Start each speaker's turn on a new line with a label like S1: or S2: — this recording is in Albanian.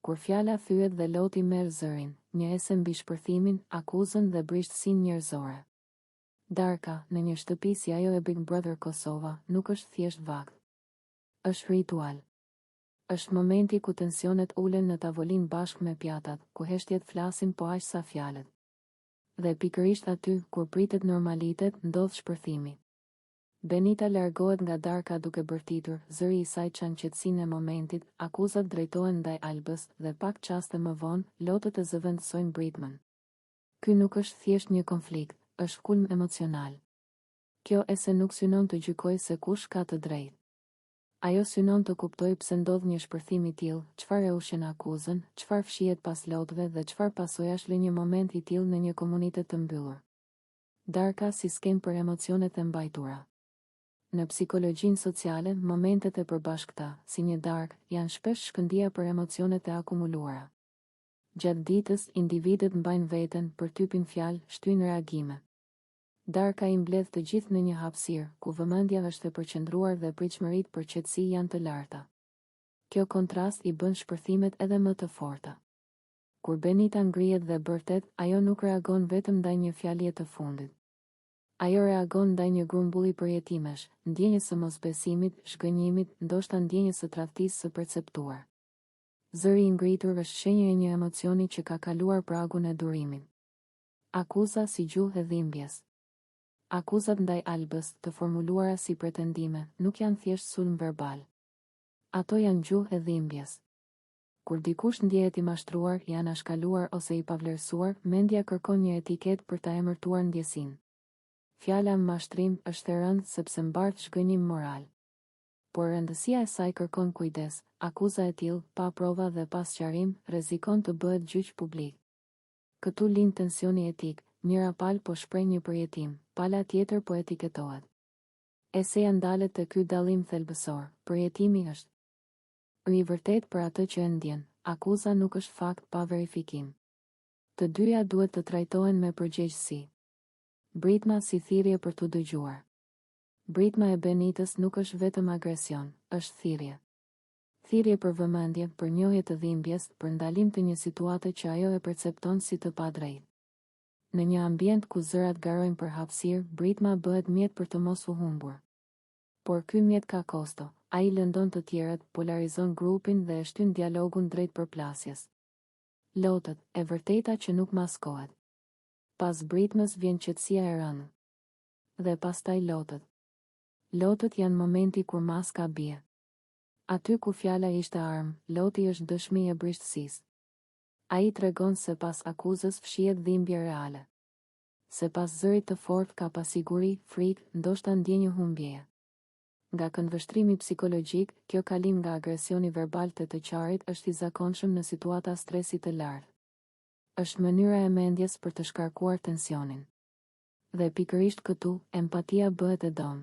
S1: Kur fjala thyet dhe Loti merr zërin, njëse mbi shpërthimin, akuzën dhe brishtësinë njerëzore. Darka, në një shtëpi si ajo e Big Brother Kosova, nuk është thjesht vakt. Është ritual. Është momenti ku tensionet ulen në tavolinë bashkë me pjatat, ku heshtjet flasin po aq sa fjalët. Dhe pikërisht aty, kur pritet normalitet, ndodh shpërthimi. Benita largohet nga Darka duke bërtitur, zëri i saj çan qetësinë e momentit, akuzat drejtohen ndaj Albës dhe pak qaste më vonë, lotët e zëvendësojnë Britman. Ky nuk është thjesht një konflikt, është kulm emocional. Kjo se nuk synon të gjykojë se kush ka të drejtë. Ajo synon të kuptojë pse ndodh një shpërthim i tillë, çfarë e ushqen akuzën, çfarë fshihet pas lotëve dhe çfarë pasojash lë një moment i tillë në një komunitet të mbyllur. Darka si skem për emocionet e mbajtura. Në psikologjinë sociale, momentet e përbashkëta, si një darkë, janë shpesh shkëndija për emocionet e akumuluara. Gjatë ditës, individët mbajnë veten, përtypin fjalë, shtyjnë reagime. Darka i mbledh të gjithë në një hapësirë, ku vëmendja është e përqendruar dhe pritshmëritë për qetësi janë të larta. Kjo kontrast i bën shpërthimet edhe më të forta. Kur Benita ngrihet dhe bërtet, ajo nuk reagon vetëm ndaj një fjalje të fundit. Ajo reagon ndaj një grumbulli përjetimesh, ndjenjës së mosbesimit, shgënjimit, ndoshta ndjenjës së tradhtisë së perceptuar. Zëri i ngritur është shenjë e një emocioni që ka kaluar pragun e durimit. Akuza si gjuhë e dhimbjes. Akuzat ndaj Albës, të formuluara si pretendime, nuk janë thjesht sulm verbal. Ato janë gjuhë e dhimbjes. Kur dikush ndjehet i mashtruar, i anashkaluar ose i pavlerësuar, mendja kërkon një etiketë për ta emërtuar ndjesinë. Fjala mashtrim është e rëndë sepse mbart shgënjim moral. Por rëndësia e saj kërkon kujdes, akuza e tillë, pa prova dhe pa sqarim, rrezikon të bëhet gjyq publik. Këtu lind tensioni etik, njëra palë po shpreh një përjetim, pala tjetër po etiketohet. Eseja ndalet te ky dallim thelbësor, përjetimi është i vërtet për atë që e ndjen, akuza nuk është fakt pa verifikim. Të dyja duhet të trajtohen me përgjegjësi. Britma si thirrje për t'u dëgjuar. Britma e Benitës nuk është vetëm agresion, është thirrje. Thirrje për vëmendje, për njohje të dhimbjes, për ndalim të një situate që ajo e percepton si të padrejtë. Në një ambient ku zërat garojnë për hapësirë, Britma bëhet mjet për të mos u humbur. Por ky mjet ka kosto, ai lëndon të tjerët, polarizon grupin dhe e shtyn dialogun drejt përplasjes. Lotët, e vërteta që nuk maskohet. Pas Britmës vjen qetësia e rënë. Dhe pastaj lotët. Lotët janë momenti kur maska bie. Aty ku fjala ishte armë, loti është dëshmi e brishtësisë. Ai tregon se pas akuzës fshihet dhimbje reale. Se pas zërit të fortë ka pasiguri, frikë, ndoshta ndjenjë humbjeje. Nga këndvështrimi psikologjik, kjo kalim nga agresioni verbal te të qarit është i zakonshëm në situata stresi të lartë. Është mënyra e mendjes për të shkarkuar tensionin. Dhe pikërisht këtu, empatia bëhet e dom.